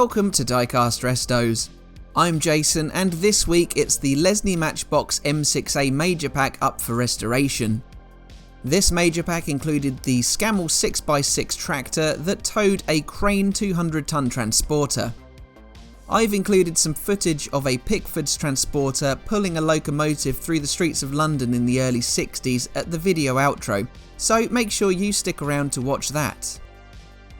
Welcome to Diecast Restos. I'm Jason, and this week it's the Lesney Matchbox M6A Major Pack up for restoration. This Major Pack included the Scammell 6x6 tractor that towed a Crane 200-ton transporter. I've included some footage of a Pickfords transporter pulling a locomotive through the streets of London in the early 60s at the video outro, so make sure you stick around to watch that.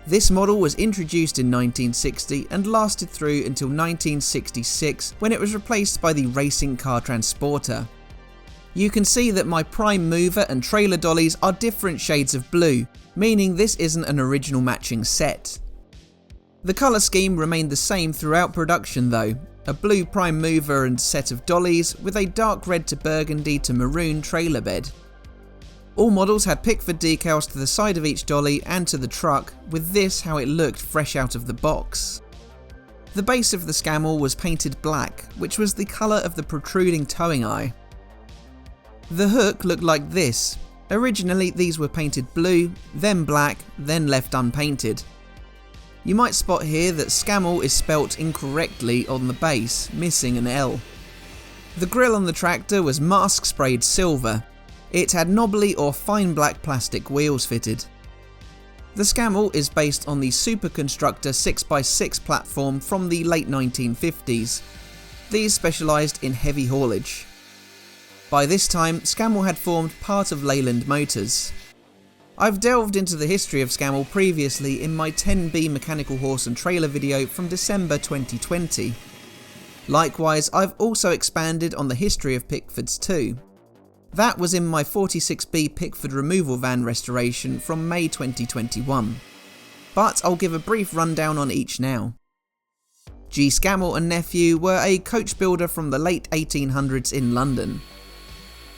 This model was introduced in 1960 and lasted through until 1966 when it was replaced by the racing car transporter. You can see that my prime mover and trailer dollies are different shades of blue, meaning this isn't an original matching set. The colour scheme remained the same throughout production though, a blue prime mover and set of dollies with a dark red to burgundy to maroon trailer bed. All models had Pickford decals to the side of each dolly and to the truck, with this how it looked fresh out of the box. The base of the Scammell was painted black, which was the colour of the protruding towing eye. The hook looked like this. Originally these were painted blue, then black, then left unpainted. You might spot here that Scammell is spelt incorrectly on the base, missing an L. The grille on the tractor was mask sprayed silver. It had knobbly or fine black plastic wheels fitted. The Scammell is based on the Super Contractor 6x6 platform from the late 1950s. These specialised in heavy haulage. By this time, Scammell had formed part of Leyland Motors. I've delved into the history of Scammell previously in my 10B mechanical horse and trailer video from December 2020. Likewise, I've also expanded on the history of Pickfords too. That was in my 46B Pickford removal van restoration from May 2021. But I'll give a brief rundown on each now. G. Scammell and nephew were a coach builder from the late 1800s in London.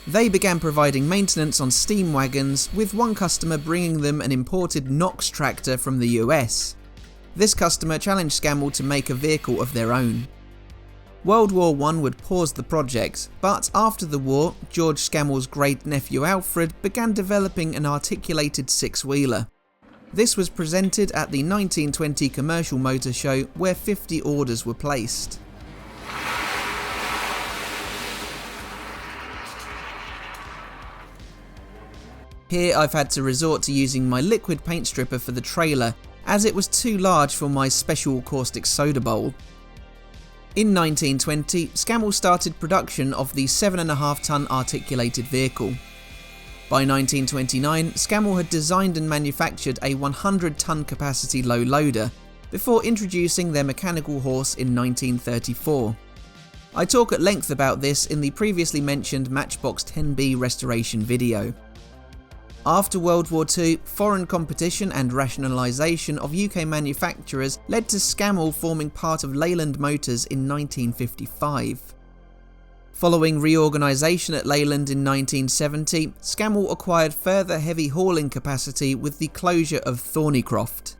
They began providing maintenance on steam wagons, with one customer bringing them an imported Knox tractor from the US. This customer challenged Scammell to make a vehicle of their own. World War I would pause the project, but after the war, George Scammell's great nephew Alfred began developing an articulated six-wheeler. This was presented at the 1920 Commercial Motor Show, where 50 orders were placed. Here I've had to resort to using my liquid paint stripper for the trailer, as it was too large for my special caustic soda bowl. In 1920, Scammell started production of the 7.5-ton articulated vehicle. By 1929, Scammell had designed and manufactured a 100-ton capacity low loader, before introducing their mechanical horse in 1934. I talk at length about this in the previously mentioned Matchbox 10B restoration video. After World War II, foreign competition and rationalisation of UK manufacturers led to Scammell forming part of Leyland Motors in 1955. Following reorganisation at Leyland in 1970, Scammell acquired further heavy hauling capacity with the closure of Thornycroft.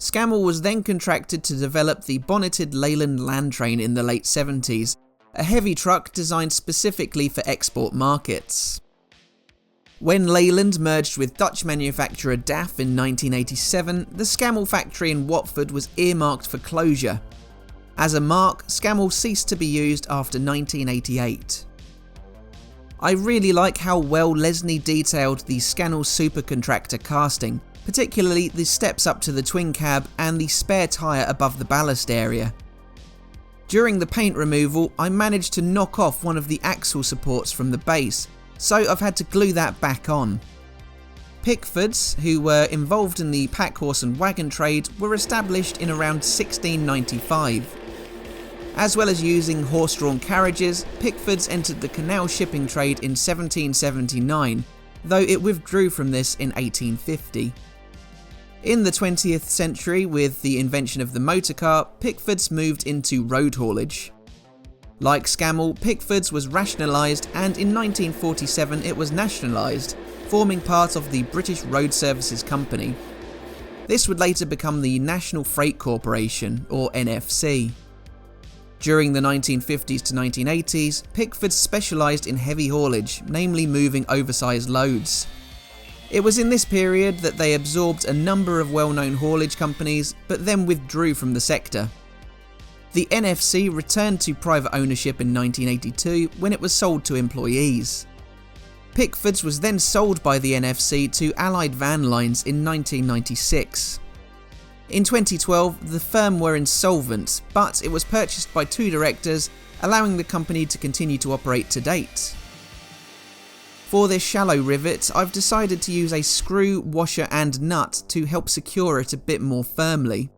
Scammell was then contracted to develop the bonneted Leyland Land Train in the late 70s, a heavy truck designed specifically for export markets. When Leyland merged with Dutch manufacturer DAF in 1987, the Scammell factory in Watford was earmarked for closure. As a mark, Scammell ceased to be used after 1988. I really like how well Lesney detailed the Scammell Super Contractor casting, particularly the steps up to the twin cab and the spare tyre above the ballast area. During the paint removal, I managed to knock off one of the axle supports from the base, so I've had to glue that back on. Pickfords, who were involved in the pack horse and wagon trade, were established in around 1695. As well as using horse-drawn carriages, Pickfords entered the canal shipping trade in 1779, though it withdrew from this in 1850. In the 20th century, with the invention of the motor car, Pickfords moved into road haulage. Like Scammell, Pickfords was rationalised, and in 1947 it was nationalised, forming part of the British Road Services Company. This would later become the National Freight Corporation, or NFC. During the 1950s to 1980s, Pickfords specialised in heavy haulage, namely moving oversized loads. It was in this period that they absorbed a number of well-known haulage companies, but then withdrew from the sector. The NFC returned to private ownership in 1982 when it was sold to employees. Pickfords was then sold by the NFC to Allied Van Lines in 1996. In 2012, the firm were insolvent, but it was purchased by two directors, allowing the company to continue to operate to date. For this shallow rivet, I've decided to use a screw, washer and nut to help secure it a bit more firmly.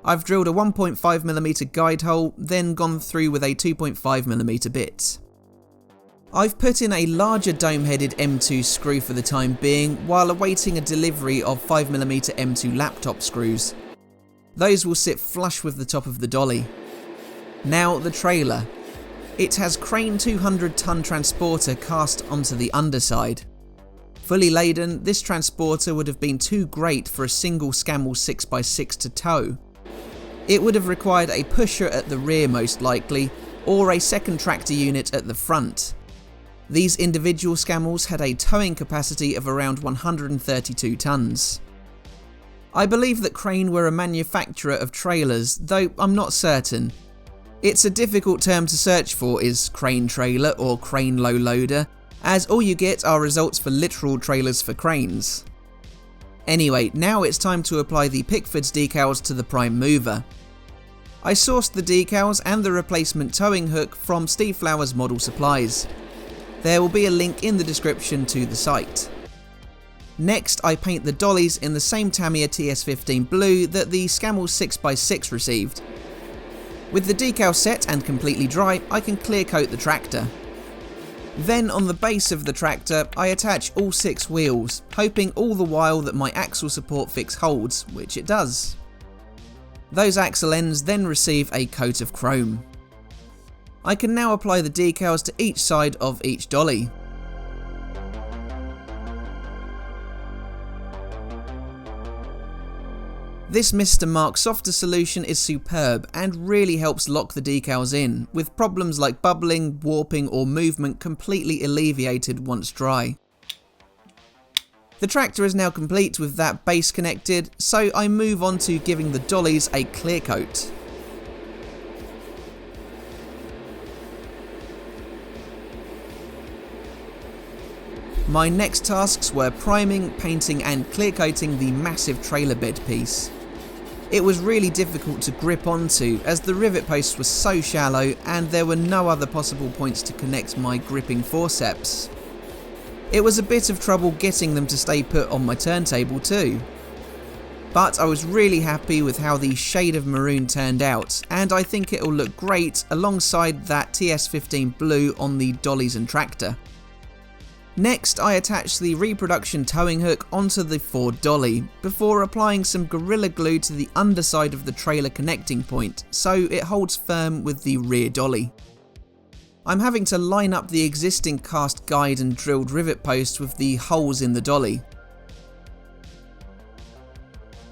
I've drilled a 1.5mm guide hole, then gone through with a 2.5mm bit. I've put in a larger dome-headed M2 screw for the time being, while awaiting a delivery of 5mm M2 laptop screws. Those will sit flush with the top of the dolly. Now the trailer. It has crane 200-ton transporter cast onto the underside. Fully laden, this transporter would have been too great for a single Scammell 6x6 to tow. It would have required a pusher at the rear most likely, or a second tractor unit at the front. These individual Scammells had a towing capacity of around 132 tons. I believe that Crane were a manufacturer of trailers, though I'm not certain. It's a difficult term to search for, is crane trailer or crane low loader, as all you get are results for literal trailers for cranes. Anyway, now it's time to apply the Pickfords decals to the prime mover. I sourced the decals and the replacement towing hook from Steve Flowers Model Supplies. There will be a link in the description to the site. Next, I paint the dollies in the same Tamiya TS15 blue that the Scammell 6x6 received. With the decal set and completely dry, I can clear coat the tractor. Then on the base of the tractor, I attach all 6 wheels, hoping all the while that my axle support fix holds, which it does. Those axle ends then receive a coat of chrome. I can now apply the decals to each side of each dolly. This Mr. Mark softer solution is superb and really helps lock the decals in, with problems like bubbling, warping or movement completely alleviated once dry. The tractor is now complete with that base connected, so I move on to giving the dollies a clear coat. My next tasks were priming, painting and clear coating the massive trailer bed piece. It was really difficult to grip onto as the rivet posts were so shallow and there were no other possible points to connect my gripping forceps. It was a bit of trouble getting them to stay put on my turntable too. But I was really happy with how the shade of maroon turned out, and I think it'll look great alongside that TS15 blue on the dollies and tractor. Next, I attached the reproduction towing hook onto the Ford dolly, before applying some Gorilla Glue to the underside of the trailer connecting point, so it holds firm with the rear dolly. I'm having to line up the existing cast guide and drilled rivet posts with the holes in the dolly.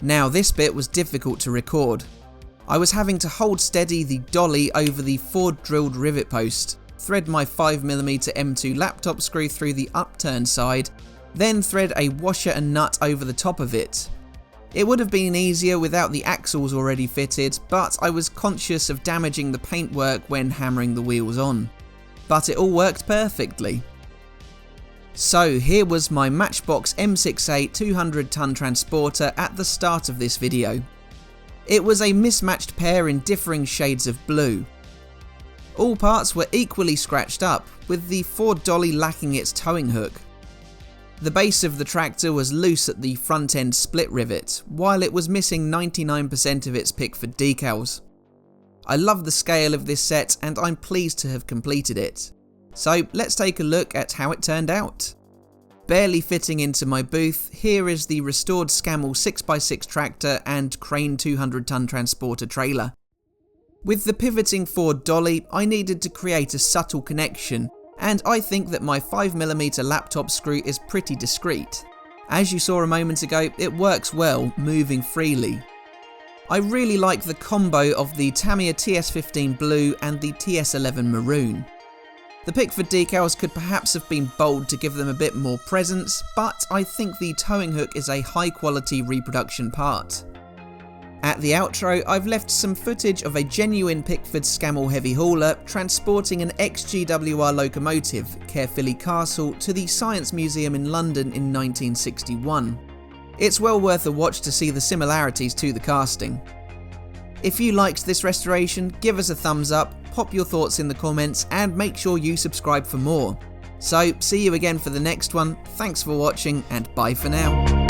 Now this bit was difficult to record. I was having to hold steady the dolly over the Ford drilled rivet post, thread my 5mm M2 laptop screw through the upturned side, then thread a washer and nut over the top of it. It would have been easier without the axles already fitted, but I was conscious of damaging the paintwork when hammering the wheels on. But it all worked perfectly. So here was my Matchbox M6A 200-ton transporter at the start of this video. It was a mismatched pair in differing shades of blue. All parts were equally scratched up, with the Ford dolly lacking its towing hook. The base of the tractor was loose at the front end split rivet, while it was missing 99% of its Pickford decals. I love the scale of this set and I'm pleased to have completed it. So let's take a look at how it turned out. Barely fitting into my booth, here is the restored Scammell 6x6 tractor and crane 200-ton transporter trailer. With the pivoting Ford dolly, I needed to create a subtle connection, and I think that my 5mm laptop screw is pretty discreet. As you saw a moment ago, it works well, moving freely. I really like the combo of the Tamiya TS15 blue and the TS11 maroon. The Pickford decals could perhaps have been bold to give them a bit more presence, but I think the towing hook is a high quality reproduction part. At the outro, I've left some footage of a genuine Pickfords Scammell heavy hauler transporting an ex-GWR locomotive, Caerphilly Castle, to the Science Museum in London in 1961. It's well worth a watch to see the similarities to the casting. If you liked this restoration, give us a thumbs up, pop your thoughts in the comments, and make sure you subscribe for more. So, see you again for the next one, thanks for watching, and bye for now.